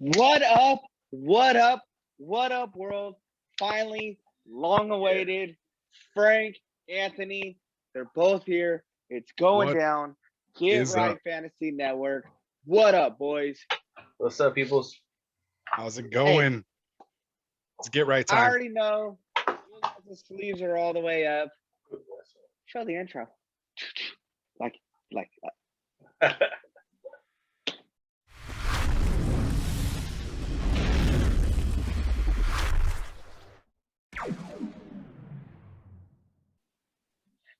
What up? What up? What up, world? Finally, long awaited. Frank, Anthony, they're both here. It's going What down. Get is Right up? Fantasy Network. What up, boys? What's up, peoples? How's it going? It's get right I time. already know the sleeves are all the way up. Show the intro. Like.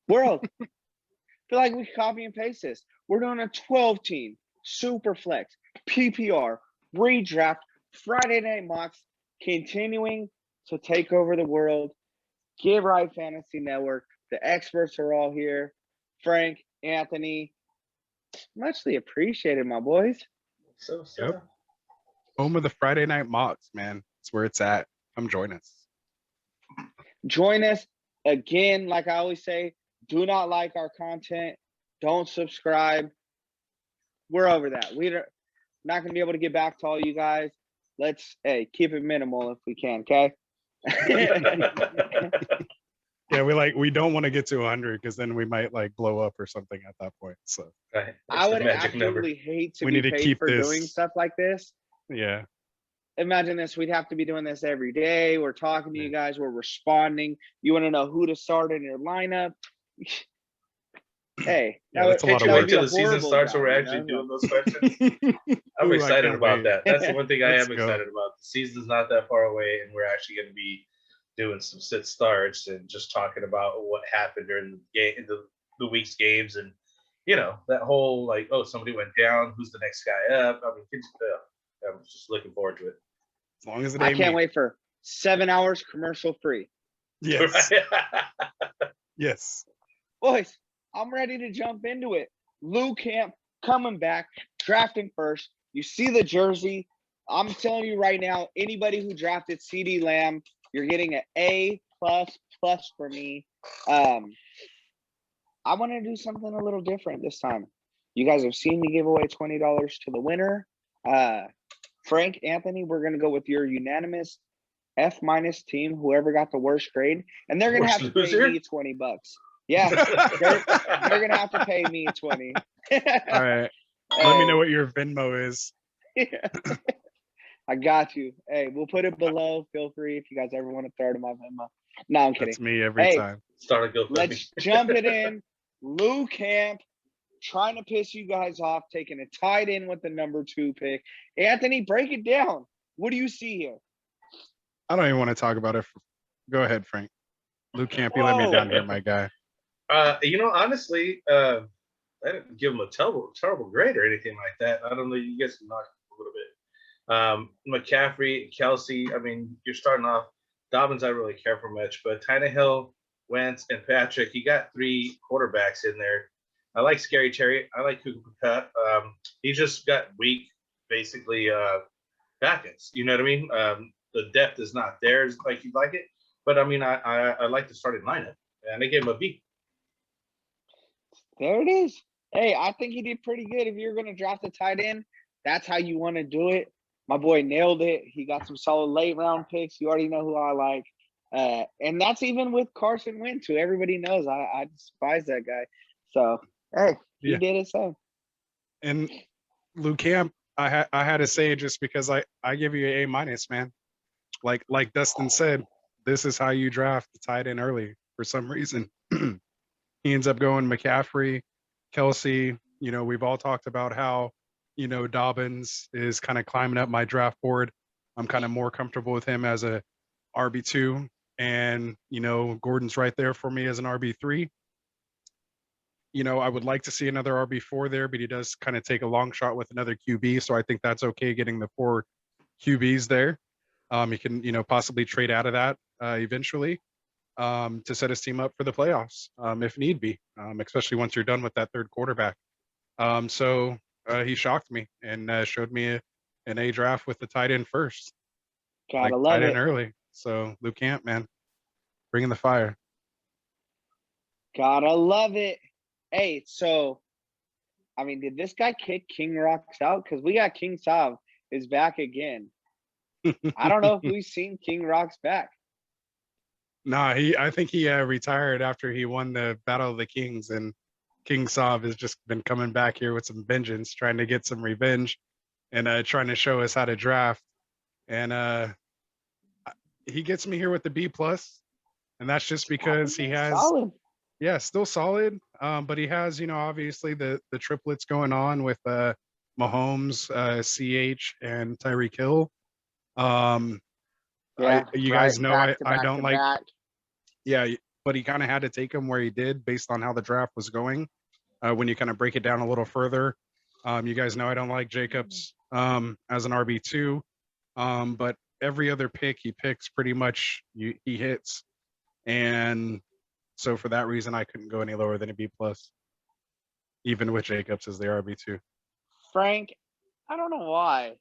World, feel like we copy and paste this. We're doing a 12-team Superflex PPR Redraft Friday Night Mocks, continuing to take over the world. Get Right Fantasy Network. The experts are all here. Frank, Anthony, muchly appreciated, my boys. So. Yep. Home of the Friday night mocks, man. It's where it's at. Come join us. Join us again. Like I always say, do not like our content. Don't subscribe. We're over that. We're not going to be able to get back to all you guys. Let's, keep it minimal if we can, okay? Yeah, we don't want to get to 100 because then we might like blow up or something at that point. So Right. I would magic number. absolutely hate to We be need to paid keep for this- doing stuff like this. yeah, Imagine this. We'd have to be doing this every day. We're talking to you guys. We're responding. You want to know who to start in your lineup. Hey, Yeah, that's a lot Can't of you work. wait till the season starts where we're actually doing those questions? I'm Ooh, I excited can't about wait. that. That's the one thing I Let's am go. excited about. The season's not that far away, and we're actually going to be doing some sit starts and just talking about what happened during the game, the week's games, and that whole like, oh, somebody went down. Who's the next guy up? I mean, I'm just looking forward to it. As long as it I ain't can't me. wait for 7 hours commercial free. Yes. Yes. Boys, I'm ready to jump into it. LuCamp coming back, drafting first. You see the jersey. I'm telling you right now, anybody who drafted CeeDee Lamb, you're getting an A++ for me. I want to do something a little different this time. You guys have seen me give away $20 to the winner. Frank, Anthony, we're going to go with your unanimous F- team, whoever got the worst grade. And they're going to have to pay me $20. Yeah, they're going to have to pay me 20. All right. Let me know what your Venmo is. I got you. Hey, we'll put it below. Feel free if you guys ever want to throw it in my Venmo. No, I'm kidding. That's me every time. Start a GoFundMe. Let's jump it in. LuCamp, trying to piss you guys off, taking a tight end with the number 2 pick. Anthony, break it down. What do you see here? I don't even want to talk about it. Go ahead, Frank. LuCamp, you let me down here, my guy. Honestly, I didn't give him a terrible grade or anything like that. I don't know. You guys can knock it a little bit. McCaffrey, Kelsey. I mean, you're starting off. Dobbins, I don't really care for much, but Tannehill, Wentz, and Patrick. You got 3 quarterbacks in there. I like Scary Terry. I like Cooper Kupp. He just got weak, basically, backends. You know what I mean? The depth is not there like you'd like it. But, I mean, I like the starting lineup, and I gave him a B. There it is. Hey, I think he did pretty good. If you're going to draft a tight end, that's how you want to do it. My boy nailed it. He got some solid late round picks. You already know who I like. And that's even with Carson Wentz, who everybody knows. I despise that guy. So, hey, he did his thing. And LuCamp, I had to say just because I give you an A-, man. Like Dustin said, this is how you draft the tight end early for some reason. He ends up going McCaffrey, Kelsey. We've all talked about how, Dobbins is kind of climbing up my draft board. I'm kind of more comfortable with him as a RB2. And, Gordon's right there for me as an RB3. I would like to see another RB4 there, but he does kind of take a long shot with another QB. So I think that's okay getting the 4 QBs there. He can, possibly trade out of that eventually to set his team up for the playoffs if need be, especially once you're done with that 3rd quarterback. So he shocked me and showed me an A draft with the tight end first. Gotta love tight it. end early. So LuCamp, man, bringing the fire. Gotta love it. Hey, so, I mean, did this guy kick King Rocks out? Because we got KingSaab is back again. I don't know if we've seen King Rock's back. Nah, I think he retired after he won the Battle of the Kings, and KingSaab has just been coming back here with some vengeance, trying to get some revenge, and trying to show us how to draft. And he gets me here with the B plus, and that's just because he has Solid. yeah, still solid. But he has, obviously the triplets going on with Mahomes, CH, and Tyreek Hill. Yeah, you guys know I back don't to like. back. Yeah, but he kind of had to take him where he did based on how the draft was going. When you kind of break it down a little further, you guys know I don't like Jacobs as an RB2, but every other pick he picks pretty much he hits, and so for that reason I couldn't go any lower than a B plus, even with Jacobs as the RB2. Frank, I don't know why.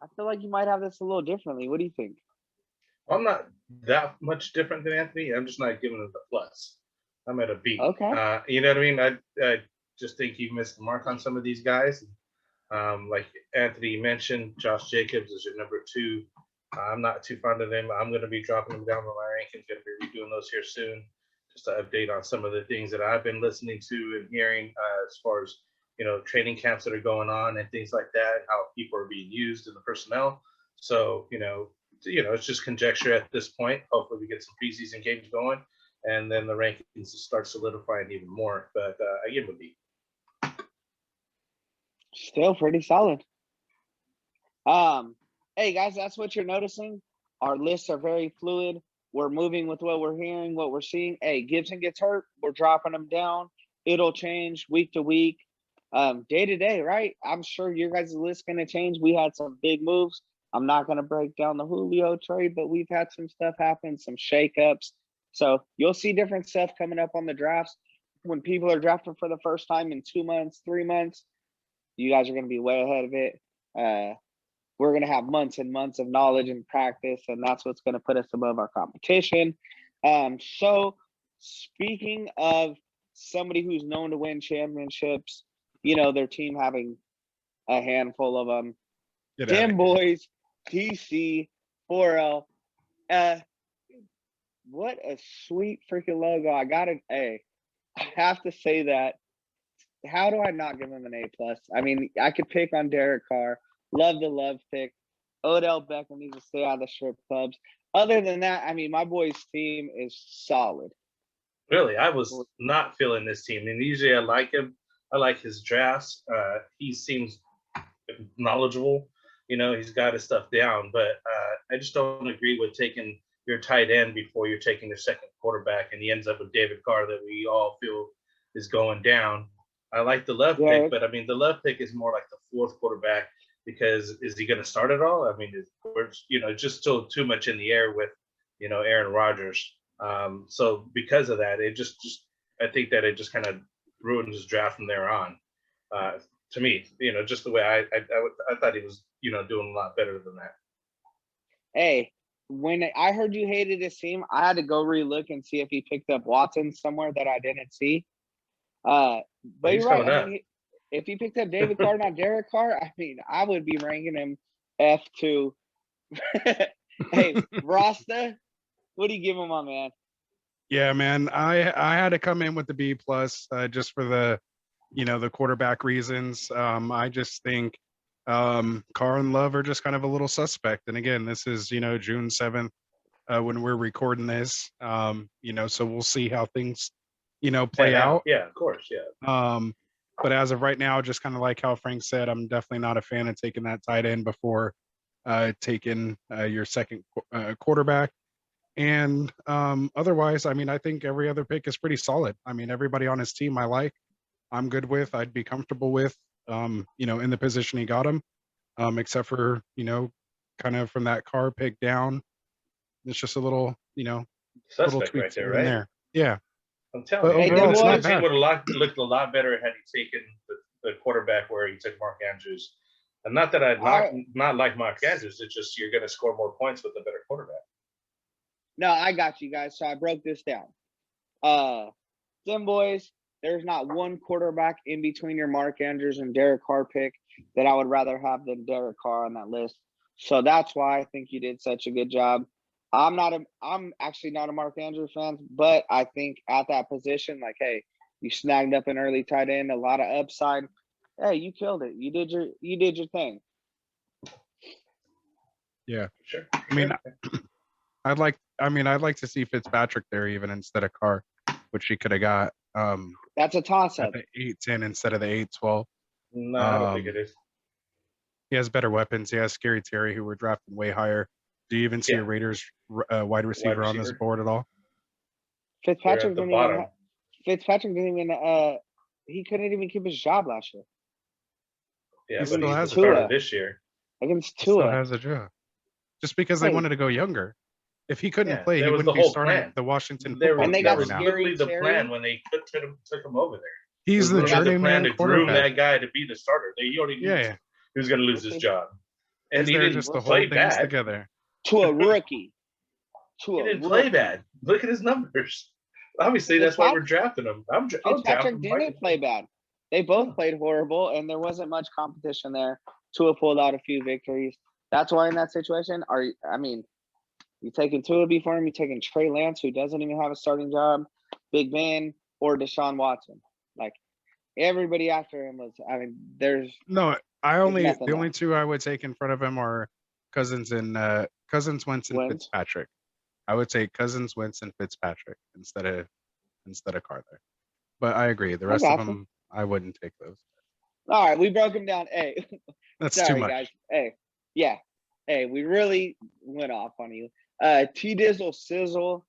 I feel like you might have this a little differently. What do you think? I'm not that much different than Anthony. I'm just not giving it a plus. I'm at a B. Okay. You know what I mean? I just think you missed the mark on some of these guys. Like Anthony mentioned, Josh Jacobs is your number 2. I'm not too fond of him. I'm going to be dropping him down on my rankings. Going to be redoing those here soon, just to update on some of the things that I've been listening to and hearing as far as training camps that are going on and things like that, how people are being used in the personnel. So it's just conjecture at this point. Hopefully we get some preseason games going, and then the rankings start solidifying even more. But I give him a B. Still pretty solid. Hey guys, that's what you're noticing. Our lists are very fluid. We're moving with what we're hearing, what we're seeing. Hey, Gibson gets hurt, we're dropping him down. It'll change week to week, day to day, right? I'm sure your guys' list gonna change. We had some big moves. I'm not gonna break down the Julio trade, but we've had some stuff happen, some shakeups. So you'll see different stuff coming up on the drafts. When people are drafting for the first time in 2 months, 3 months, you guys are going to be way ahead of it. We're going to have months and months of knowledge and practice, and that's what's going to put us above our competition. So speaking of somebody who's known to win championships, their team having a handful of them. Dim Boys, TC, 4L. What a sweet freaking logo. I have to say that. How do I not give him an A plus? I mean, I could pick on Derek Carr. Love the love pick. Odell Beckham needs to stay out of the strip clubs. Other than that, I mean, my boy's team is solid. Really, I was not feeling this team. And usually I like him. I like his drafts. He seems knowledgeable. He's got his stuff down. But I just don't agree with taking your tight end before you're taking your second quarterback. And he ends up with David Carr that we all feel is going down. I like the love pick, but I mean, the love pick is more like the 4th quarterback, because is he going to start at all? I mean, we're just still too much in the air with, Aaron Rodgers. So because of that, it just I think that it just kind of ruined his draft from there on. To me, just the way I thought he was, doing a lot better than that. Hey, when I heard you hated his team, I had to go relook and see if he picked up Watson somewhere that I didn't see. But you're right. I mean, if he picked up David Carr, not Derek Carr, I mean, I would be ranking him F2. Hey, Rasta, what do you give him, my man? Yeah, man, I had to come in with the B plus just for the the quarterback reasons. I just think Carr and Love are just kind of a little suspect. And again, this is June 7th when we're recording this. So we'll see how things play out. Yeah, of course, yeah. But as of right now, just kind of like how Frank said, I'm definitely not a fan of taking that tight end before taking your second quarterback. And otherwise, I mean, I think every other pick is pretty solid. I mean, everybody on his team I'm good with, I'd be comfortable with, in the position he got him, except for, kind of from that Carr pick down. It's just a little, little tweaks right there, right? there. Yeah. I'm telling you, overall, the team would have looked a lot better had he taken the quarterback where he took Mark Andrews. And not that I not like Mark Andrews, it's just you're going to score more points with a better quarterback. No, I got you guys. So I broke this down. Dim Boys, there's not one quarterback in between your Mark Andrews and Derek Carr pick that I would rather have than Derek Carr on that list. So that's why I think you did such a good job. I'm actually not a Mark Andrews fan, but I think at that position, like, hey, you snagged up an early tight end, a lot of upside. Hey, you killed it. You did your thing. Yeah. Sure. I mean, I'd like to see Fitzpatrick there even instead of Carr, which he could have got That's a toss up. at the 8-10 instead of the 8-12. No, I don't think it is. He has better weapons. He has Scary Terry, who we're drafting way higher. Do you even see a Raiders wide receiver on this board at all? Fitzpatrick didn't even he couldn't even keep his job last year. Yeah, He but still he's the has starter this year. Against He still Tua. has a job. Just because they wanted to go younger. If he couldn't play, that he was wouldn't the be whole starting plan. the Washington There football And they team got right was now. literally the Terry. plan when they took him over there. He's the It was literally journeyman to groom quarterback. that guy to be the starter. He already knew he was going to lose his job, and he didn't just to play hold things bad. together. To a rookie. He didn't play bad. Look at his numbers. Obviously, that's why we're drafting him. Fitzpatrick didn't play bad. They both played horrible, and there wasn't much competition there. Tua pulled out a few victories. That's why in that situation, you taking Tua before him, you taking Trey Lance, who doesn't even have a starting job, Big Ben, or Deshaun Watson. Like, everybody after him was, there's No, the there. only two I would take in front of him are Cousins, Wentz, and Fitzpatrick. I would take Cousins, Wentz, and Fitzpatrick instead of Carr there. But I agree. The rest of them, I wouldn't take those. All right, we broke them down. Hey, that's sorry, too much. Guys. Hey, yeah. Hey, we really went off on you. Tdizzlesizzle.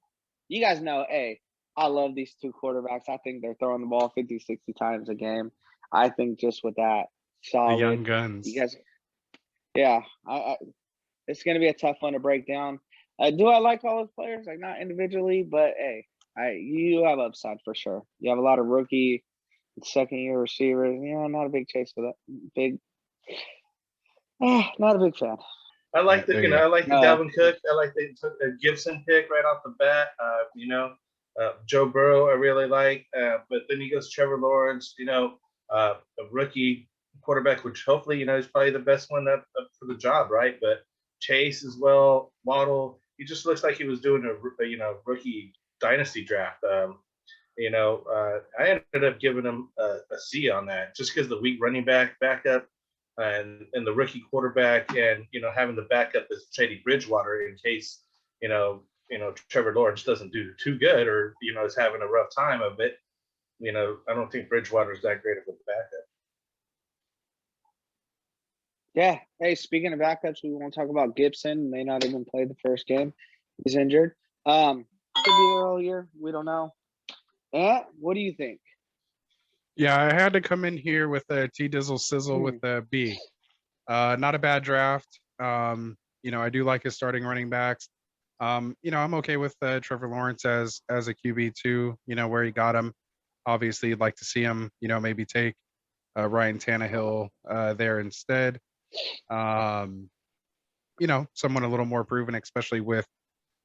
You guys know, hey, I love these two quarterbacks. I think they're throwing the ball 50, 60 times a game. I think just with that, solid. The young guns. You guys, yeah. It's going to be a tough one to break down. Do I like all those players? Like, not individually, but hey, you have upside for sure. You have a lot of rookie, second-year receivers. Not a big chase for that. Not a big fan. I like the Dalvin Cook. I like they took a Gibson pick right off the bat. Joe Burrow I really like, but then he goes Trevor Lawrence. A rookie quarterback, which hopefully is probably the best one up for the job, right? But Chase as well, Waddle. He just looks like he was doing a rookie dynasty draft. I ended up giving him a C on that just because the weak running backup and the rookie quarterback, and having the backup as Teddy Bridgewater in case Trevor Lawrence doesn't do too good or is having a rough time of it. I don't think Bridgewater is that great of a backup. Yeah. Hey, speaking of backups, we want to talk about Gibson. May not even play the first game. He's injured. Could be there all year. We don't know. What do you think? Yeah, I had to come in here with a Tdizzlesizzle with a B. Not a bad draft. I do like his starting running backs. I'm okay with Trevor Lawrence as a QB too. Where he got him. Obviously, you'd like to see him. Maybe take Ryan Tannehill there instead. Someone a little more proven, especially with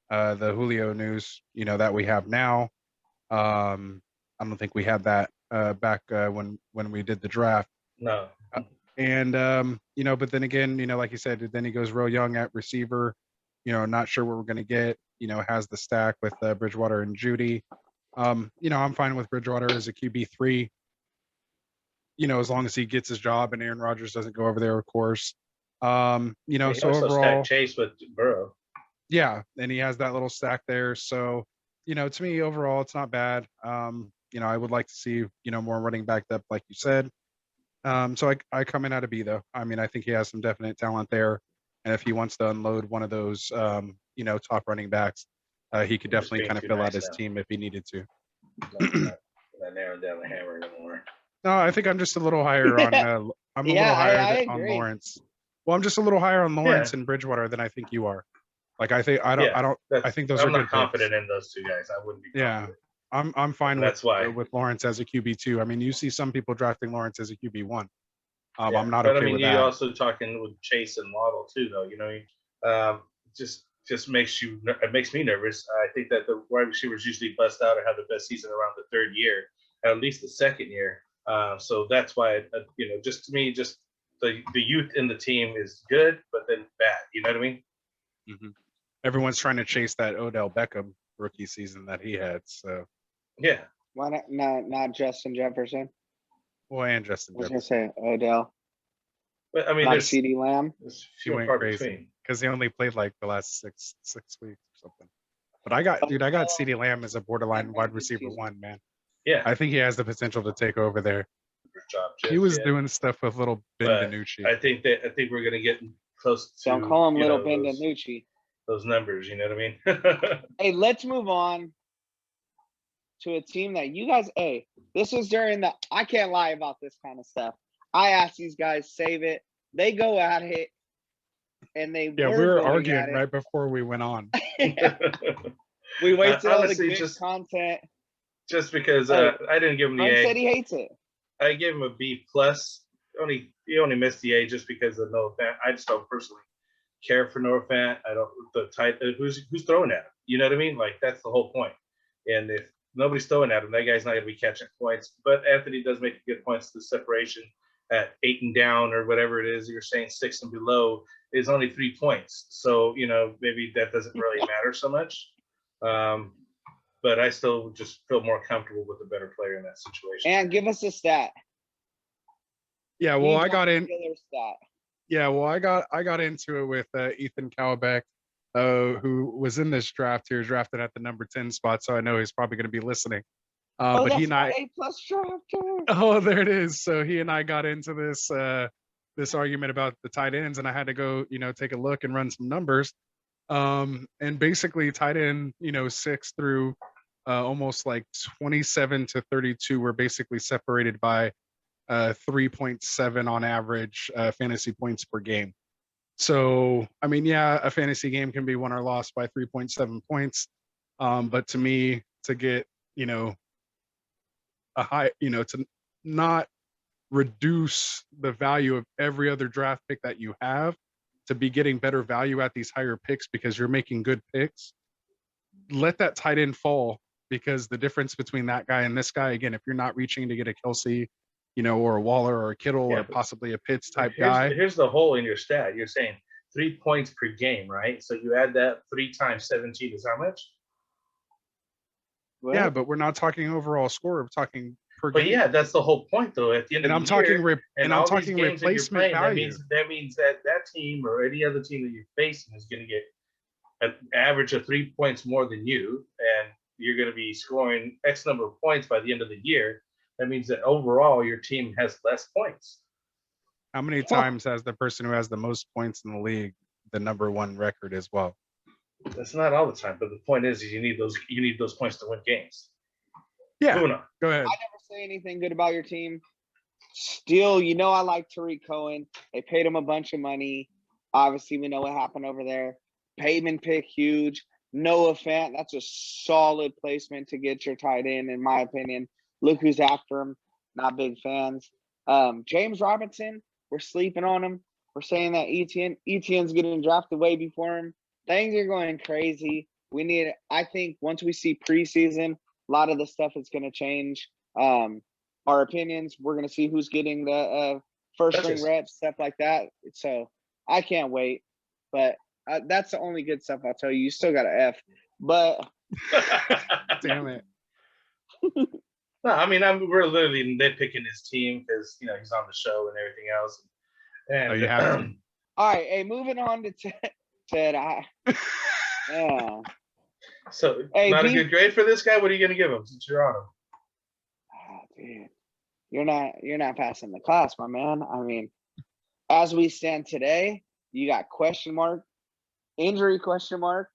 the Julio news. That we have now. I don't think we had that back when we did the draft. No. But then again, like you said, then he goes real young at receiver. Not sure what we're going to get. Has the stack with Bridgewater and Judy. I'm fine with Bridgewater as a QB3. As long as he gets his job and Aaron Rodgers doesn't go over there, of course. He so also overall, Chase with Burrow. Yeah, and he has that little stack there. So, to me, overall, it's not bad. I would like to see, more running back depth, like you said. So I come in at a B, though. I think he has some definite talent there. And if he wants to unload one of those, top running backs, he could definitely kind of fill out his team if he needed to. Not narrowing down the hammer anymore. No, I think I'm just a little higher on. I'm a little higher on Lawrence. Well, I'm just a little higher on Lawrence and Bridgewater than I think you are. Like I think I think those are good. I'm not confident in those two guys. I wouldn't be. Confident. I'm fine with Lawrence as a QB2. You see some people drafting Lawrence as a QB1. I'm not okay with that. You also talking with Chase and Waddle too, though. Just makes me nervous. I think that the wide receivers usually bust out or have the best season around the third year. at least the second year. So that's why, just to me, just the youth in the team is good, but then bad. You know what I mean? Mm-hmm. Everyone's trying to chase that Odell Beckham rookie season that he had. So yeah. Why not Justin Jefferson? Well, and Justin I was Jefferson. gonna say Odell. But I mean, Not there's CeeDee Lamb. He went crazy because he only played like the last six weeks or something. But I got CeeDee Lamb as a borderline wide receiver 1, man. Yeah. I think he has the potential to take over there. Good job, Jeff. He was doing stuff with little Ben DiNucci. I think we're gonna get close to. Don't call him little Ben DiNucci. Those numbers, you know what I mean? Hey, let's move on to a team that you guys. Hey, this was during the. I can't lie about this kind of stuff. I asked these guys save it. They go at it, and they. Yeah, we were arguing right before we went on. We wasted all the honestly, good content. Just because I didn't give him the A. Said he hates it. I gave him a B plus. He only missed the A just because of Noah Fant. I just don't personally care for Noah Fant. I don't the type who's throwing at him. You know what I mean? Like that's the whole point. And if nobody's throwing at him, that guy's not gonna be catching points. But Anthony does make a good points. The separation at 8 and down or whatever it is you're saying 6 and below is only 3 points. So maybe that doesn't really matter so much. But I still just feel more comfortable with a better player in that situation. And give us a stat. Yeah, well, I got in. Stat. Yeah, well, I got into it with Ethan Cowbeck, who was in this draft here, drafted at the number 10 spot. So I know he's probably going to be listening. But he and I. A+ drafter. Oh, there it is. So he and I got into this argument about the tight ends, and I had to go, take a look and run some numbers. And basically tight end, 6 through almost like 27 to 32 were basically separated by 3.7 on average fantasy points per game. So, I mean, yeah, a fantasy game can be won or lost by 3.7 points. But to me, to get, a high, to not reduce the value of every other draft pick that you have, to be getting better value at these higher picks because you're making good picks, let that tight end fall, because the difference between that guy and this guy, again, if you're not reaching to get a Kelsey, or a Waller or a Kittle or possibly a Pitts type guy. Here's the hole in your stat. You're saying 3 points per game, right? So you add that 3 times 17 is how much? Well, yeah, but we're not talking overall score. We're talking per game. But yeah, that's the whole point, though. At the end of the year, I'm talking replacement value. That means that team or any other team that you're facing is going to get an average of 3 points more than you, and you're going to be scoring X number of points by the end of the year. That means that overall your team has less points. How many times has the person who has the most points in the league the number 1 record as well? That's not all the time, but the point is you need those points to win games. Yeah. Go ahead. I never say anything good about your team. Still, I like Tariq Cohen. They paid him a bunch of money. Obviously, we know what happened over there. Payman pick, huge. Noah Fant, that's a solid placement to get your tight end, in my opinion. Look who's after him. Not big fans. James Robinson, we're sleeping on him. We're saying that Etienne's getting drafted way before him. Things are going crazy. I think once we see preseason, a lot of the stuff is going to change. Our opinions, we're going to see who's getting the first string reps, stuff like that. So I can't wait. But that's the only good stuff I'll tell you. You still got an F. But damn it. No, I mean, we're literally nitpicking his team because he's on the show and everything else. And you have to. All right, hey, moving on to Ted. Yeah. So, not a good grade for this guy. What are you going to give him since you're on him? Oh, dude, you're not passing the class, my man. I mean, as we stand today, you got question mark, injury question mark.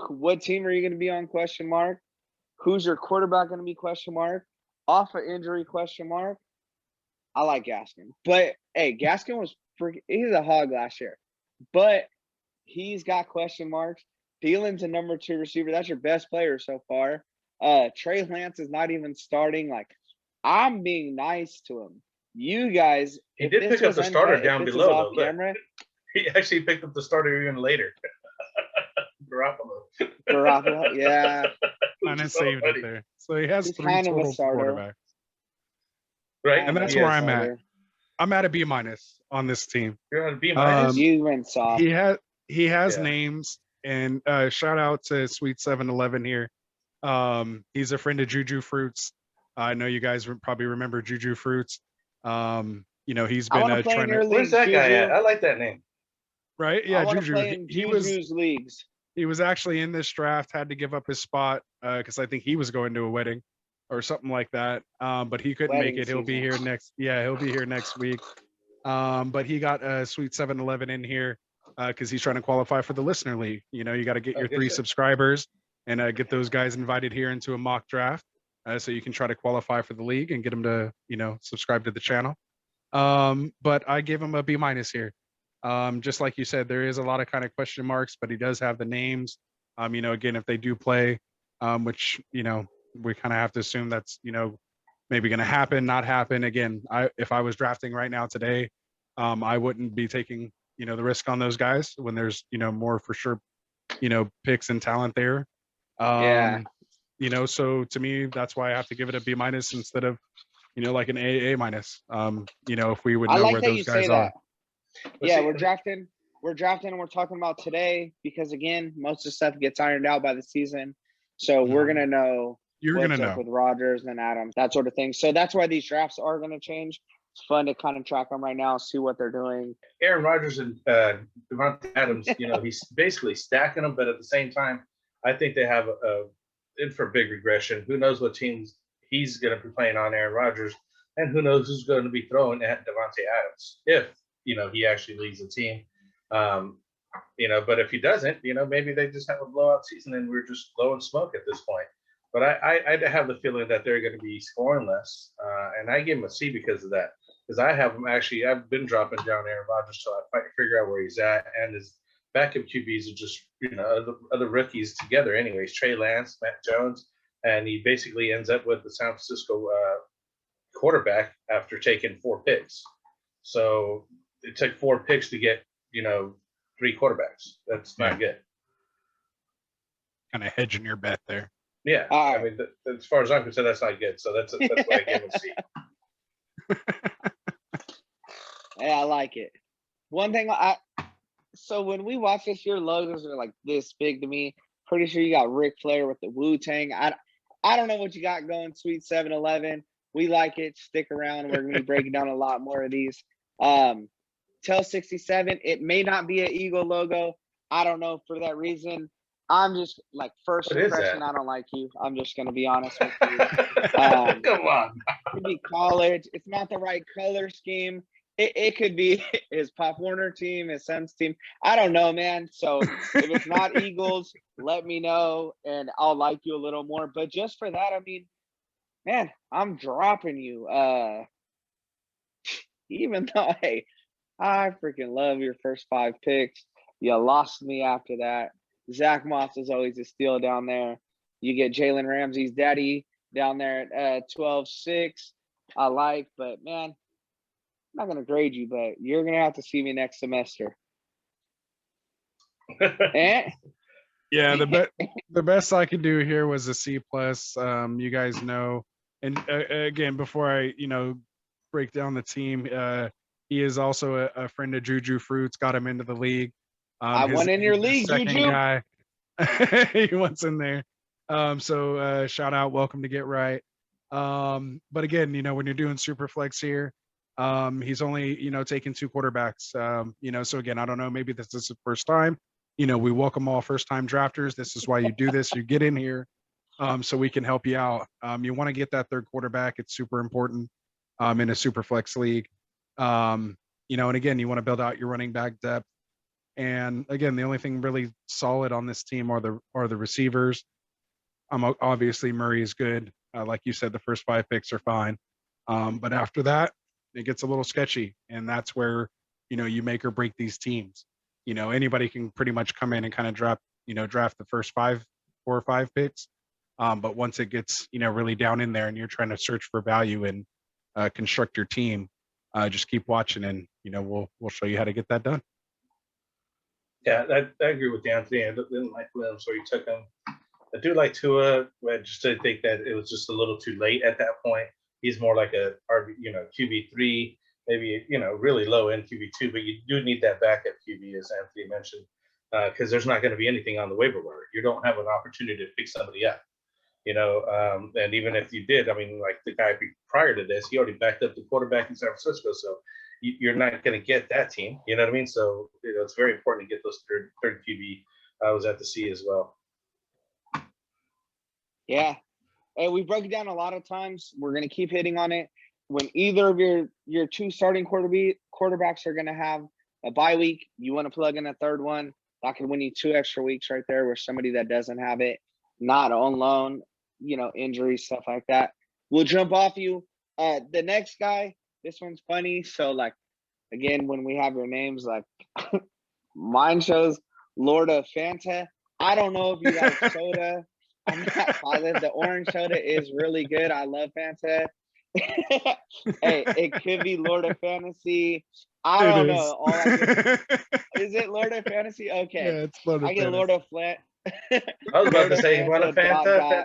What team are you going to be on question mark? Who's your quarterback going to be question mark? Off of injury question mark. I like Gaskin, but hey, Gaskin was he's a hog last year, but he's got question marks. Thielen's a number 2 receiver. That's your best player so far. Trey Lance is not even starting. Like, I'm being nice to him. You guys, he did pick up the starter down below, though. He actually picked up the starter even later. Garoppolo, yeah. Kind of saved it there. So he has 3 total quarterbacks. Right. And that's Yes. where I'm at. I'm at a B- on this team. You're on a B-. You went soft. He has Yeah. names, and shout out to Sweet 711 here. He's a friend of Juju Fruits. I know you guys probably remember Juju Fruits. You know, he's I been want to play in trying your to, Where's leagues, that guy Juju. at? I like that name. right? I Yeah, want to Juju. play in He was Juju's leagues. he was actually in this draft, had to give up his spot because I think he was going to a wedding or something like that. But he couldn't make Wedding it. He'll be season. here next. Yeah, he'll be here next week. But he got a Sweet 711 in here because he's trying to qualify for the listener league. You know, you got to get Oh, your good 3 shit. subscribers and get those guys invited here into a mock draft so you can try to qualify for the league and get them to, you know, subscribe to the channel. But I give him a B- here. Just like you said, there is a lot of kind of question marks, but he does have the names. You know, again, if they do play, which, you know, we kind of have to assume that's, you know, maybe going to happen, not happen. Again, if I was drafting right now today, I wouldn't be taking, you know, the risk on those guys when there's, you know, more for sure, you know, picks and talent there. Yeah. You know, so to me, that's why I have to give it a B- instead of, you know, like an A. You know, if we would I know like where that those you guys say are. that. But Yeah, see, we're drafting and we're talking about today because again, most of the stuff gets ironed out by the season. So we're gonna know You're what's gonna up know. with Rodgers and Adams, that sort of thing. So that's why these drafts are gonna change. It's fun to kind of track them right now, see what they're doing. Aaron Rodgers and Devontae Adams, you know, he's basically stacking them, but at the same time, I think they have in for a big regression. Who knows what teams he's going to be playing on Aaron Rodgers, and who knows who's going to be throwing at Devontae Adams if, you know, he actually leads the team. You know, but if he doesn't, you know, maybe they just have a blowout season and we're just blowing smoke at this point. But I have the feeling that they're going to be scoring less, and I give him a C because of that. Because I have him actually, I've been dropping down Aaron Rodgers till I figure out where he's at, and his backup QBs are just, you know, other rookies together. Anyways, Trey Lance, Matt Jones, and he basically ends up with the San Francisco quarterback after taking 4 picks. So it took 4 picks to get, you know, 3 quarterbacks. That's not good. Kind of hedging your bet there. Yeah, I mean, as far as I'm concerned, that's not good. So that's why I give him a C. Yeah, I like it. One thing so when we watch this, your logos are like this big to me. Pretty sure you got Ric Flair with the Wu-Tang. I don't know what you got going, Sweet 711. We like it. Stick around. We're gonna be breaking down a lot more of these. Tell 67, it may not be an Eagle logo. I don't know for that reason. I'm just like first What is impression, that? I don't like you. I'm just gonna be honest with you. Come on. It could be college. It's not the right color scheme. It could be his Pop Warner team, his son's team. I don't know, man. So if it's not Eagles, let me know and I'll like you a little more. But just for that, I mean, man, I'm dropping you. Even though, hey, I freaking love your first 5 picks. You lost me after that. Zach Moss is always a steal down there. You get Jalen Ramsey's daddy down there at 12-6. I like, but man, I'm not going to grade you, but you're going to have to see me next semester. And Yeah, the best I could do here was a C+. You guys know, and again, before I, you know, break down the team, he is also a friend of Juju Fruits. Got him into the league. I won in your league, second Juju. guy. He wants in there. So shout out, welcome to Get Right. But again, you know, when you're doing Superflex here, he's only, you know, taking 2 quarterbacks. You know, so again, I don't know, maybe this is the first time. You know, we welcome all first-time drafters. This is why you do this. You get in here so we can help you out. You want to get that 3rd quarterback. It's super important in a Superflex league. You know, and again, you want to build out your running back depth. And again, the only thing really solid on this team are the receivers. Obviously Murray is good. Like you said, the first 5 picks are fine. But after that, it gets a little sketchy. And that's where, you know, you make or break these teams. You know, anybody can pretty much come in and kind of draft the first 4 or 5 picks. But once it gets, you know, really down in there and you're trying to search for value and construct your team, just keep watching and, you know, we'll show you how to get that done. Yeah, I agree with Anthony. I didn't like Williams, so he took him. I do like Tua, but just I think that it was just a little too late at that point. He's more like a RB, QB3, maybe, really low end QB2, but you do need that backup QB, as Anthony mentioned, because there's not going to be anything on the waiver wire. You don't have an opportunity to pick somebody up, and even if you did, I mean, like the guy prior to this, he already backed up the quarterback in San Francisco, so you're not going to get that team. You know what I mean? So it's very important to get those third QB. I was at the C as well. Yeah. And we broke it down a lot of times. We're going to keep hitting on it. When either of your two starting quarterbacks are going to have a bye week, you want to plug in a third one. That could win you 2 extra weeks right there with somebody that doesn't have it, not on loan, injuries, stuff like that. We'll jump off you. The next guy, this one's funny. So, like, again, when we have your names, like, mine shows LORDoFANTASY. I don't know if you got a soda. I'm not positive. The orange soda is really good. I love Fanta. Hey, it could be LORDoFANTASY. I don't know. Is it LORDoFANTASY? Okay. Yeah, it's LORDoFANTASY. I get LORDoFANTASY. I was about to say, you want a Fanta?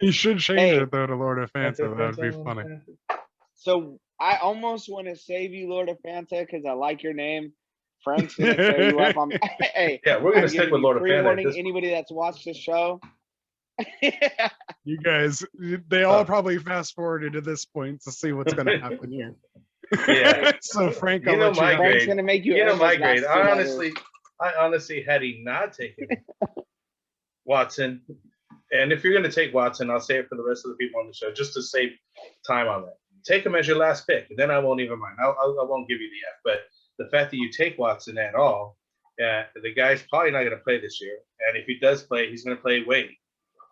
You should change it though to LORDoFANTASY. That would be funny. So I almost want to save you, LORDoFANTASY, because I like your name. Frank's gonna tear you up. Hey, yeah, we're gonna stick with LORDoFANTASY. Anybody that's watched the show. You guys, they all probably fast forwarded to this point to see what's gonna happen here. Yeah. So Frank, my grade. Frank's gonna make you. My grade. I honestly, had he not taken Watson, and if you're gonna take Watson, I'll say it for the rest of the people on the show, just to save time on that. Take him as your last pick, then I won't even mind. I won't give you the F, but the fact that you take Watson at all, the guy's probably not going to play this year. And if he does play, he's going to play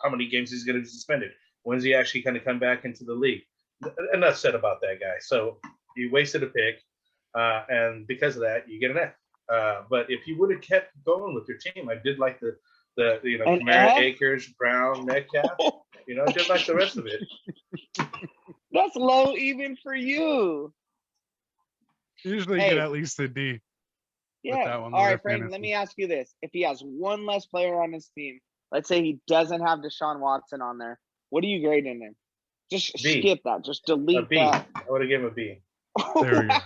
how many games he's going to be suspended? When's he actually going to come back into the league? Enough said about that guy. So you wasted a pick, and because of that, you get an F. But if you would have kept going with your team, I did like the Kamara, Akers, Brown, Metcalf. Just like the rest of it. That's low even for you. Usually get at least a D. Yeah. All right, Frank, let me ask you this. If he has one less player on his team, let's say he doesn't have Deshaun Watson on there, what are you grading him? Just skip that. Just delete that. I would have given him a B. There we go.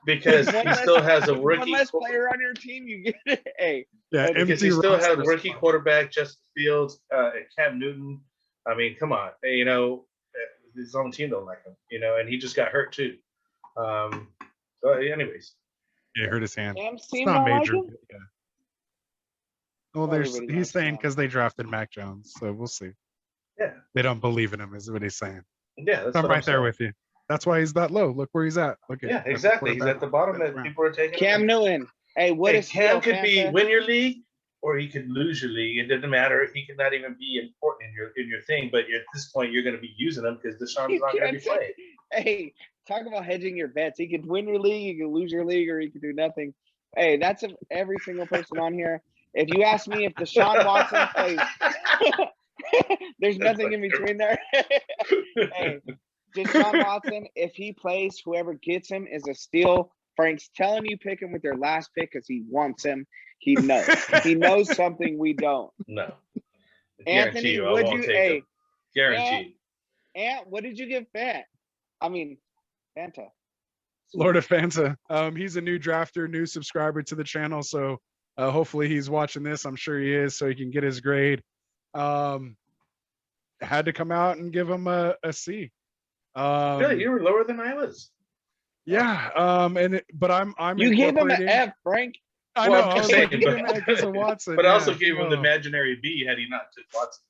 Because he still has a rookie. One less player on your team, you get an A. Yeah, because he still has a rookie quarterback, Justin Fields, Cam Newton. I mean, come on. His own team don't like him, and he just got hurt too. Anyways. Yeah, hurt his hand. It's not major. Like yeah. Well, he's saying because they drafted Mac Jones, so we'll see. Yeah. They don't believe in him, is what he's saying. Yeah, I'm right there with you. That's why he's that low. Look where he's at. Look at yeah, exactly. He's at the bottom that people are taking. Cam Newton. Hey, Cam could win your league, or he could lose your league. It doesn't matter. He could not even be important in your thing. But at this point, you're going to be using him because Deshaun's not going to be playing. Hey, talk about hedging your bets. He could win your league, he could lose your league, or he could do nothing. Hey, that's every single person on here. If you ask me if Deshaun Watson plays, there's nothing in between there. Hey, Deshaun Watson, if he plays, whoever gets him is a steal. Frank's telling you pick him with your last pick because he wants him. He knows. He knows something we don't. No. Anthony, would you? Hey, guaranteed. And what did you give Fanta? LORDoFANTASY. He's a new drafter, new subscriber to the channel, so hopefully he's watching this. I'm sure he is, so he can get his grade. Had to come out and give him a C. Really, you were lower than I was. Yeah. But I'm. You gave him an F, Frank. I know. I was like, because of Watson. But I also gave him the imaginary B had he not took Watson.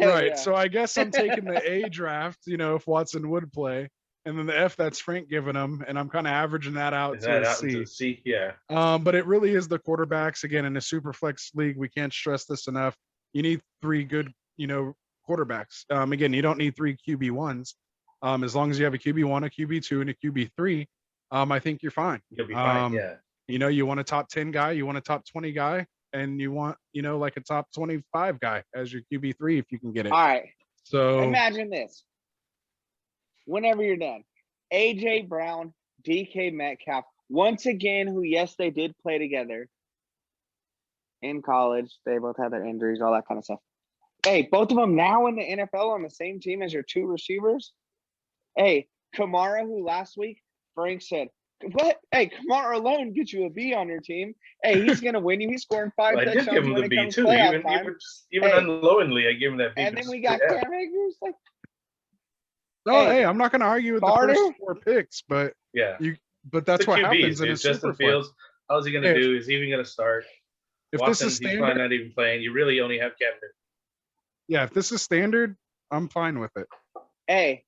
Right. Yeah. So I guess I'm taking the A draft. If Watson would play, and then the F that's Frank giving him, and I'm kind of averaging that out to a C. C. Yeah. But it really is the quarterbacks. Again, in a Superflex league, we can't stress this enough. You need 3 good, quarterbacks. Again, you don't need 3 QB1s. As long as you have a QB1, a QB2, and a QB3, I think you're fine. You'll be fine. Yeah. You want a top 10 guy, you want a top 20 guy, and you want, like a top 25 guy as your QB3 if you can get it. All right. So imagine this. Whenever you're done, AJ Brown, DK Metcalf, once again, who, yes, they did play together in college. They both had their injuries, all that kind of stuff. Hey, both of them now in the NFL on the same team as your two receivers. Hey, Kamara, who last week Frank said, "What? Hey, Kamara alone gets you a B on your team. Hey, he's gonna win you. He's scoring 5 I did touchdowns give him when the it B comes too. playoff Even time." even Hey. unknowingly, I gave him that B. And then we got yeah. Cam Akers. Like, No, hey, I'm not going to argue with Carter? the first 4 picks, but Yeah. but that's The what QBs, happens in a dude. Justin super Fields, how's he going to Hey, do? Is he even going to start? If Watson, this is he's probably standard, not even playing. You really only have Cam Newton. yeah, if this is standard, I'm fine with it. hey,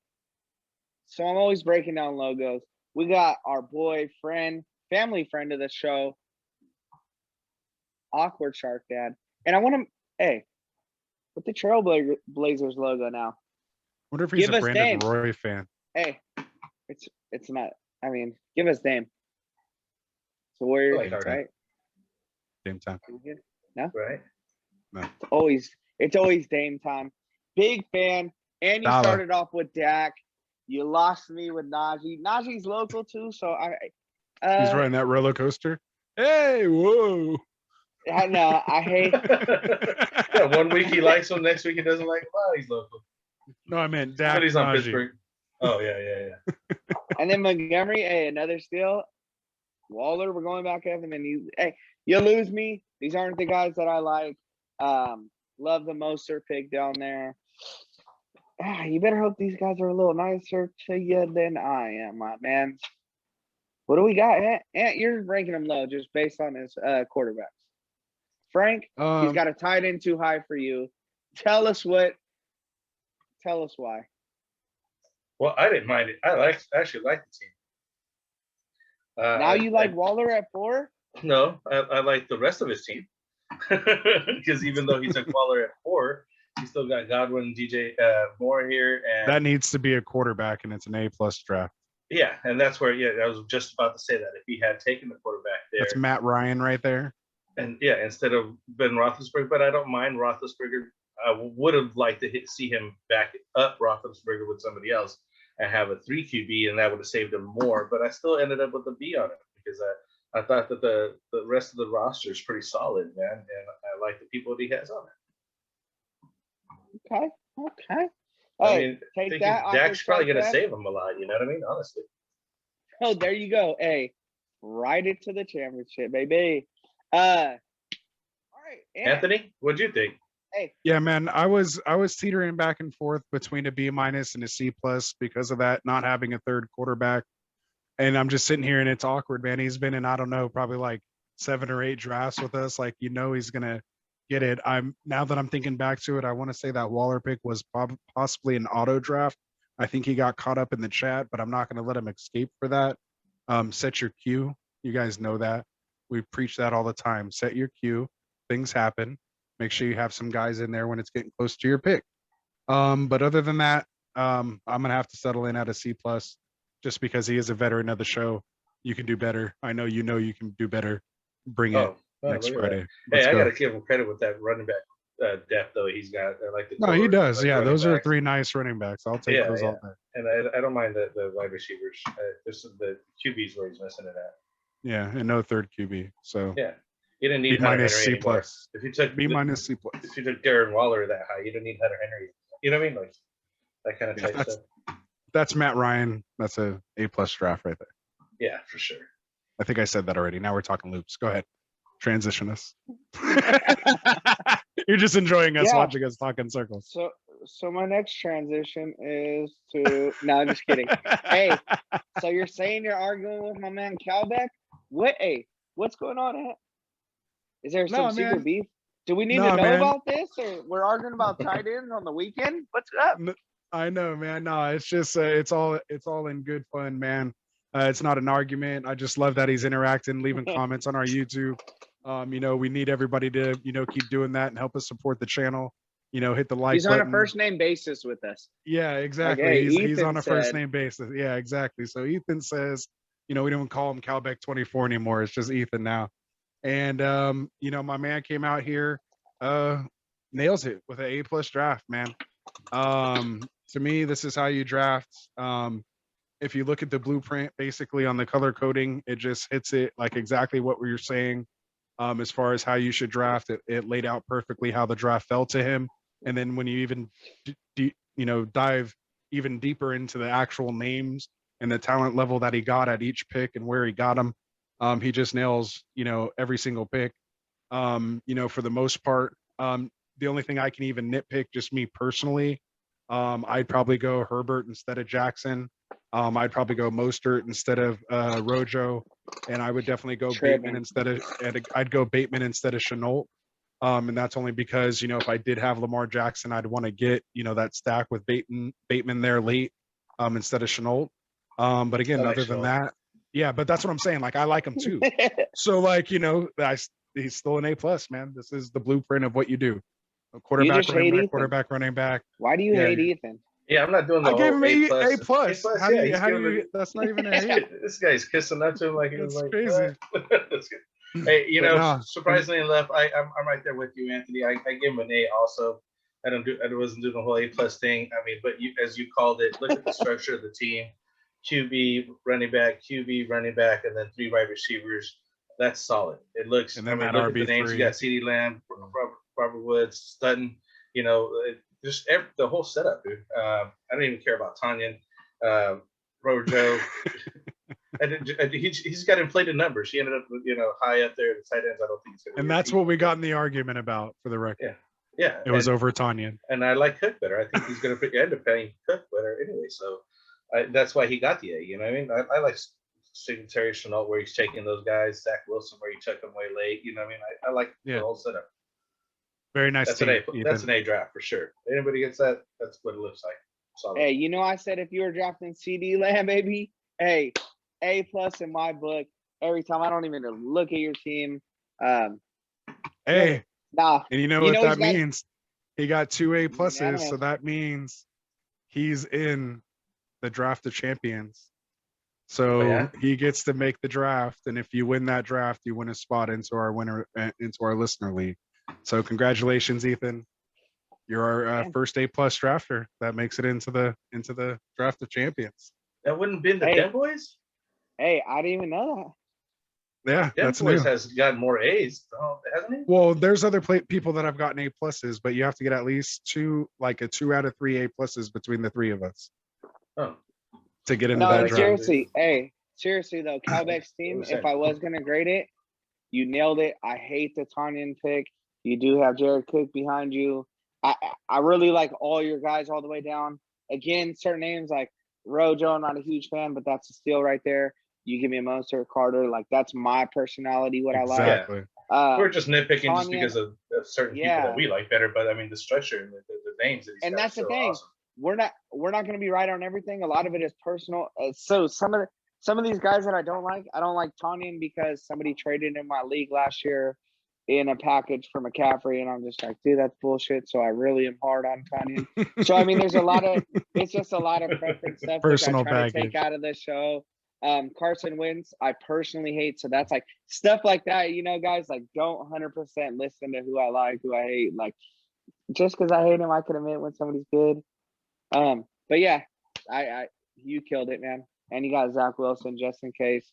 so I'm always breaking down logos. We got our boy, friend, family friend of the show, AwkwardSharkDad. And I want him, hey, with the Trailblazers logo now. Wonder if he's Give a us Brandon Dame. Roy fan. Hey, it's not. I mean, give us Dame. It's the Warriors, like Harden. right? Same time. No, Right? it's always Dame time. Big fan. And you Dollar. started off with Dak. You lost me with Najee. Najee's local too, so He's riding that roller coaster. Hey, whoa. I know. I hate. Yeah, 1 week he likes him, next week he doesn't like him. Oh, he's local. No, I meant Dak But he's on Najee. Pittsburgh. Oh, yeah. And then Montgomery, hey, another steal. Waller, we're going back at him, and you lose me. These aren't the guys that I like. Love the Moser pick down there. You better hope these guys are a little nicer to you than I am, my man. What do we got? Ant, you're ranking him low just based on his quarterbacks. Frank, he's got a tight end too high for you. Tell us why. Well, I didn't mind it. I actually like the team. Now you like Waller at 4? No, I like the rest of his team. Because even though he's a Waller at 4, he still got Godwin, DJ Moore here. And that needs to be a quarterback, and it's an A+ draft. yeah, and that's where, I was just about to say that. If he had taken the quarterback there. That's Matt Ryan right there. And yeah, instead of Ben Roethlisberger, but I don't mind Roethlisberger. I would have liked to see him back up Roethlisberger with somebody else and have a 3 QB, and that would have saved him more. But I still ended up with a B on it because I thought that the rest of the roster is pretty solid, man, and I like the people that he has on it. Okay. I mean, take that. Dak's probably going to save him a lot. You know what I mean? Honestly. Oh, there you go. Hey, ride it to the championship, baby. All right, Anthony, what'd you think? Hey. Yeah, man, I was teetering back and forth between a B- and a C+ because of that not having a third quarterback. And I'm just sitting here and it's awkward, man. He's been in, I don't know, probably like 7 or 8 drafts with us. Like, he's gonna get it. Now that I'm thinking back to it, I want to say that Waller pick was possibly an auto draft. I think he got caught up in the chat, but I'm not going to let him escape for that. Set your queue. You guys know that. We preach that all the time. Set your queue. Things happen. Make sure you have some guys in there when it's getting close to your pick. But other than that, I'm going to have to settle in at a C+ just because he is a veteran of the show. You can do better. I know you can do better. Bring it next Friday. Hey, I got to give him credit with that running back depth, though. He's got like the. No, he does. like yeah, those backs. are 3 nice running backs. I'll take those all day. And I don't mind the wide receivers. There's the QBs where he's missing it at. Yeah, and no third QB. So yeah, you didn't need B- Hunter C+. Henry anymore. If you took B- C+. If you took Darren Waller that high, you don't need Hunter Henry. You know what I mean? Like that kind of type stuff. That's Matt Ryan. That's a A+ draft right there. Yeah, for sure. I think I said that already. Now we're talking loops. Go ahead. Transition us. You're just enjoying us watching us talk in circles. So my next transition is to no, I'm just kidding. Hey, so you're saying you're arguing with my man Calbeck? What's going on? Is there some secret beef? Do we need to know about this, or we're arguing about tight ends on the weekend? What's up? I know, man. No, it's just it's all in good fun, man. It's not an argument. I just love that he's interacting, leaving comments on our YouTube. We need everybody to keep doing that and help us support the channel. Hit the like. He's on a first name basis with us. Yeah, exactly. Like, hey, he's on a first name basis. Yeah, exactly. So Ethan says, we don't call him Calbeck 24 anymore. It's just Ethan now. And my man came out here, nails it with an A+ draft, man. To me, this is how you draft. If you look at the blueprint, basically on the color coding, it just hits it like exactly what we were saying. As far as how you should draft, it laid out perfectly how the draft fell to him. And then when you even dive even deeper into the actual names and the talent level that he got at each pick and where he got them, he just nails, every single pick. For the most part, the only thing I can even nitpick, just me personally, I'd probably go Herbert instead of Jackson. I'd probably go Mostert instead of Rojo, and I would definitely go Bateman instead of. I'd go Bateman instead of Chenault, and that's only because if I did have Lamar Jackson, I'd want to get that stack with Bateman there late, instead of Chenault. But again, other than that, yeah. But that's what I'm saying. Like I like him too. So he's still an A+, man. This is the blueprint of what you do. A quarterback, running back. Why do you hate Ethan? Yeah, I'm not doing the I gave him A+. A+. How do you? That's not even an A. This guy's kissing up to him like he was like crazy. That's good. Hey, surprisingly enough, I'm right there with you, Anthony. I give him an A also. I wasn't doing the whole A+ thing. I mean, but as you called it, look at the structure of the team: QB, running back, and then 3 wide receivers. That's solid. It looks. And then look at the names. You got CeeDee Lamb, Robert Woods, Stutton. Just the whole setup, dude. I don't even care about Tanyan, Rojo. He's got inflated numbers. He ended up, high up there. The tight ends, I don't think he's going to. And that's what we got in the argument about, for the record. Yeah. It was over Tanyan. And I like Cook better. I think he's going to end up paying Cook better anyway. So that's why he got the A. You know what I mean? I like Terry Chenault where he's taking those guys. Zach Wilson where he took them way late. You know what I mean? I like the whole setup. Very nice. That's an A draft for sure. Anybody gets that? That's what it looks like. Solid. Hey, I said if you were drafting CeeDee Lamb, baby, hey, A+ in my book. Every time I don't even look at your team. Hey. Nah. And you know what that means? He got 2 A+, so that means he's in the draft of champions. So he gets to make the draft, and if you win that draft, you win a spot into our listener league. So congratulations, Ethan. You're our first A+ drafter that makes it into the draft of champions. That wouldn't be the Den Boys? Hey, I didn't even know that. Yeah, Den Boys has gotten more A's, hasn't he? Well, there's other people that have gotten A+, but you have to get at least 2 out of 3 A+ between the 3 of us. Oh. To get into that draft. Seriously though, Calbeck's team, if I was gonna grade it, you nailed it. I hate the Tanyan pick. You do have Jared Cook behind you. I really like all your guys all the way down. Again, certain names like Rojo, I'm not a huge fan, but that's a steal right there. You give me a Mostert, Carter, like that's my personality, what I like. We're just nitpicking Tanyan, just because of certain people that we like better, but I mean the structure and the names that he's and got that's the so thing. Awesome. We're not going to be right on everything. A lot of it is personal. So some of these guys that I don't like Tanyan because somebody traded in my league last year in a package for McCaffrey, and I'm just like, dude, that's bullshit. So I really am hard on Tanyan. So I mean, it's just a lot of preference stuff personal that I try baggage. to take out of the show. Carson Wentz, I personally hate. So that's like stuff like that, guys, like don't 100% listen to who I like, who I hate. Like just because I hate him, I can admit when somebody's good. But yeah, you killed it, man. And you got Zach Wilson just in case.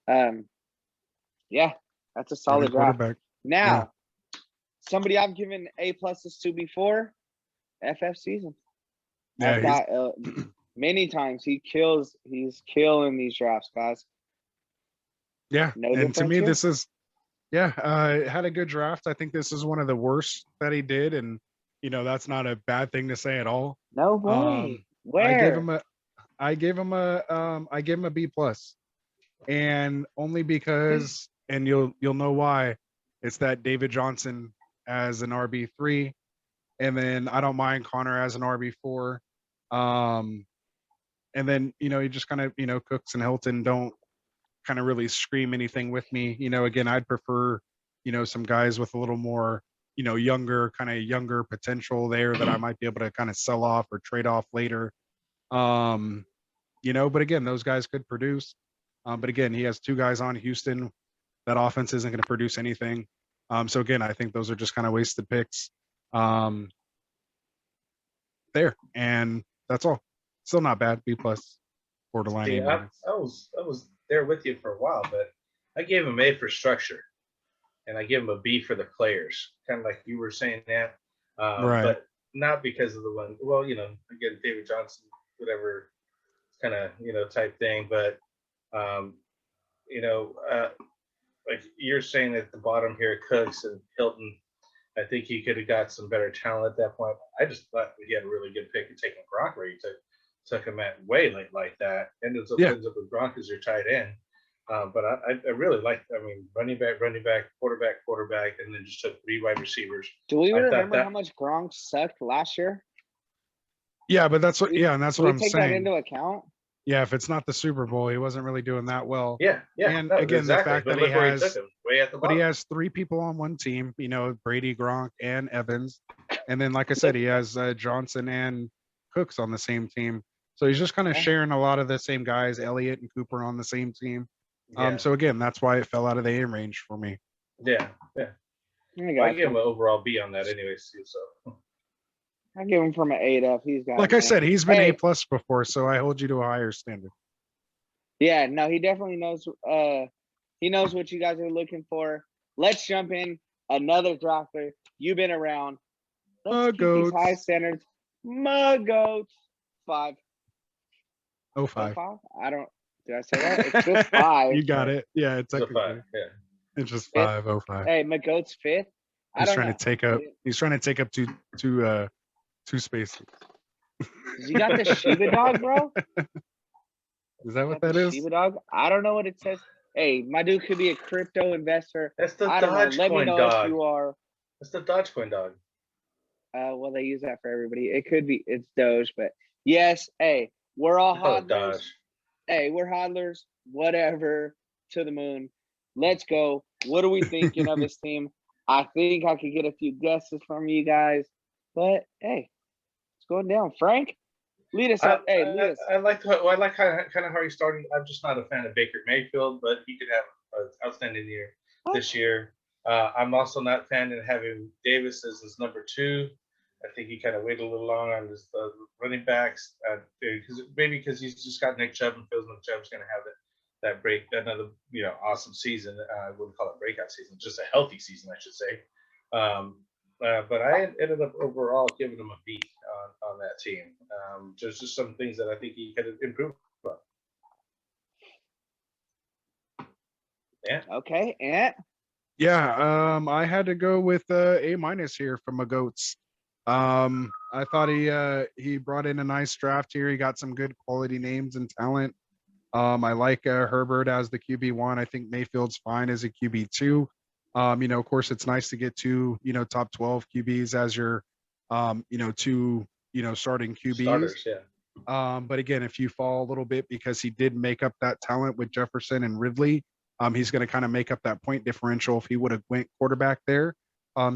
Yeah, that's a solid draft. Now, somebody I've given A+ to before, FF Season. Yeah, many times he's killing these drafts, guys. Yeah, and to me, this is had a good draft. I think this is one of the worst that he did, and that's not a bad thing to say at all. No way. Where? I gave him a B+, and only because, and you'll know why. It's that David Johnson as an RB3, and then I don't mind Connor as an RB4. And then he just kind of Cooks and Hilton don't kind of really scream anything with me. Again, I'd prefer some guys with a little more younger potential there that I might be able to kind of sell off or trade off later. But again, those guys could produce. But again, he has 2 guys on Houston. That offense isn't going to produce anything. So again, I think those are just kind of wasted picks. There, and that's all. Still not bad. B+, borderline. See, I was there with you for a while, but I gave him A for structure, and I gave him a B for the players, kind of like you were saying that. Right. But not because of the one. Well, again, David Johnson, whatever kind of type thing, but you know, like you're saying at the bottom here, Cooks and Hilton. I think he could have got some better talent at that point. I just thought he had a really good pick in taking Gronk, where he took him at way late like that. Ends up with Gronk as your tight end. But I really like. I mean, running back, quarterback, and then just took 3 wide receivers. Do we remember how much Gronk sucked last year? Yeah, but that's what. Yeah, and that's what I'm saying. Take that into account. Yeah, if it's not the Super Bowl, he wasn't really doing that well. Yeah. And again, the fact that he has, but he has 3 people on one team. Brady, Gronk, and Evans, and then like I said, he has Johnson and Cooks on the same team. So he's just kind of sharing a lot of the same guys, Elliott and Cooper on the same team. So again, that's why it fell out of the aim range for me. Yeah. I give him an overall B on that, anyways. So I give him from an 8 up. He's got. Like I said, he's been A+ before, so I hold you to a higher standard. Yeah, no, he definitely knows. He knows what you guys are looking for. Let's jump in. Another drafter. You've been around. Let's keep these high standards. Goats. 5. 05. I don't. Did I say that? It's just 5. You got it. Yeah, it's a 5. Yeah, it's just 5. 05. Hey, McGoat's 5th. He's trying to take up two spaces. You got the Shiba dog, bro? Is that what that is? Shiba dog? I don't know what it says. Hey, my dude could be a crypto investor. That's the Dogecoin dog. If you are. That's the Dogecoin dog. Well, they use that for everybody. It could be it's Doge, but yes. Hey, we're all hodlers. Hey, we're hodlers. Whatever. To the moon. Let's go. What are we thinking of this team? I think I could get a few guesses from you guys, but hey, it's going down. Frank, lead us up. Hey, lead us. I like kind of how he started. I'm just not a fan of Baker Mayfield, but he could have an outstanding year this year. I'm also not a fan of having Davis as his number 2. I think he kind of waited a little long on his running backs because he's just got Nick Chubb and feels Nick Chubb's going to have another awesome season. I wouldn't call it breakout season, just a healthy season, I should say. But I ended up overall giving him a B on that team. Just some things that I think he could improve on. Yeah. Okay. And yeah, I had to go with A- here from my goats. I thought he brought in a nice draft here. He got some good quality names and talent. I like Herbert as the QB1. I think Mayfield's fine as a QB2. Of course, it's nice to get 2, top 12 QBs as your, 2, starting QBs. Starters, yeah. But again, if you fall a little bit because he did make up that talent with Jefferson and Ridley, he's going to kind of make up that point differential if he would have went quarterback there.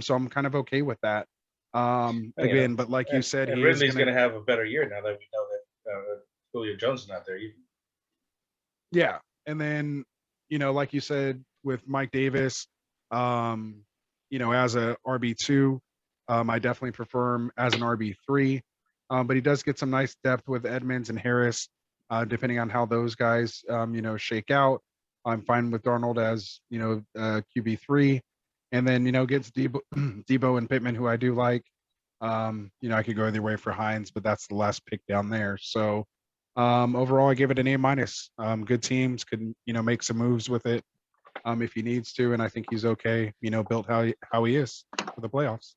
So I'm kind of okay with that. Again, but like you said, Ridley's going to have a better year now that we know that Julio Jones is not there either. Yeah. And then, like you said, with Mike Davis, as a RB2, I definitely prefer him as an RB3. But he does get some nice depth with Edmonds and Harris, depending on how those guys, shake out. I'm fine with Darnold as, QB3. And then, gets Debo and Pittman, who I do like. I could go either way for Hines, but that's the last pick down there. So overall, I give it an A-. Good teams could, make some moves with it if he needs to. And I think he's okay, built how he is for the playoffs.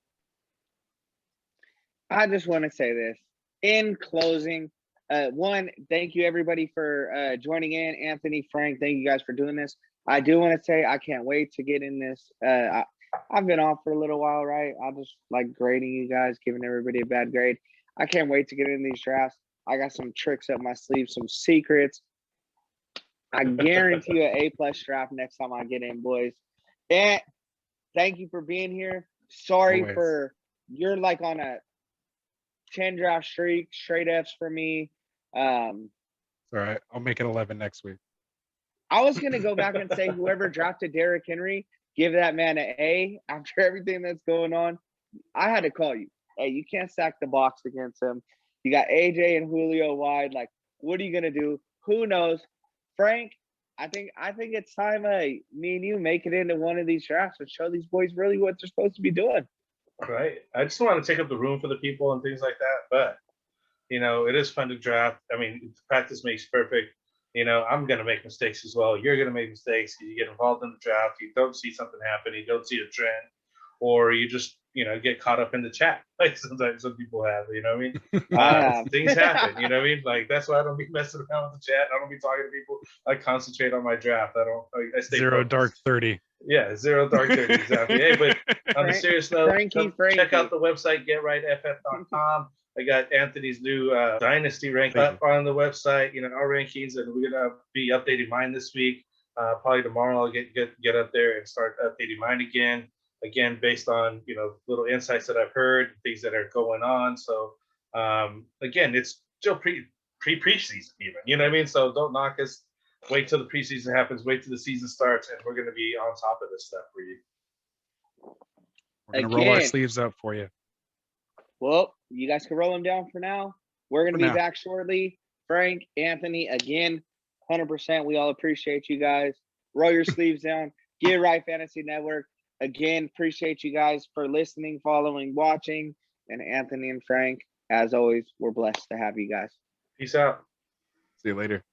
I just want to say this in closing. One, thank you everybody for joining in. Anthony, Frank, thank you guys for doing this. I do want to say I can't wait to get in this. I've been off for a little while, right? I just like grading you guys, giving everybody a bad grade. I can't wait to get in these drafts. I got some tricks up my sleeve, some secrets. I guarantee you an A+ draft next time I get in, boys. And thank you for being here. Sorry for you're like on a 10 draft streak, straight Fs for me. All right. I'll make it 11 next week. I was going to go back and say whoever drafted Derrick Henry, give that man an A after everything that's going on. I had to call you. Hey, you can't stack the box against him. You got AJ and Julio wide. Like, what are you going to do? Who knows? Frank, I think it's time me and you make it into one of these drafts and show these boys really what they're supposed to be doing. Right. I just don't want to take up the room for the people and things like that. But, you know, it is fun to draft. I mean, practice makes perfect. You know, I'm going to make mistakes as well. You're going to make mistakes. You get involved in the draft. You don't see something happen. You don't see a trend. Or you just, you know, get caught up in the chat. Like sometimes some people have, you know what I mean? I have. Things happen, you know what I mean? Like, that's why I don't be messing around with the chat. I don't be talking to people. I concentrate on my draft. I stay Zero focused. dark 30. Yeah, zero dark 30, exactly. Hey, but on a serious note, Frankie. check out the website, getrighff.com. I got Anthony's new Dynasty rank Thank up on the website, you know, our rankings, and we're going to be updating mine this week. Probably tomorrow I'll get up there and start updating mine again, based on, you know, little insights that I've heard, things that are going on. So, again, it's still preseason even, you know what I mean? So don't knock us. Wait till the preseason happens. Wait till the season starts, and we're going to be on top of this stuff for you. We're going to roll our Again. sleeves up for you. Well, you guys can roll them down for now. We're going to For be now. back shortly. Frank, Anthony, again, 100%. We all appreciate you guys. Roll your sleeves down. Get Right Fantasy Network. Again, appreciate you guys for listening, following, watching. And Anthony and Frank, as always, we're blessed to have you guys. Peace out. See you later.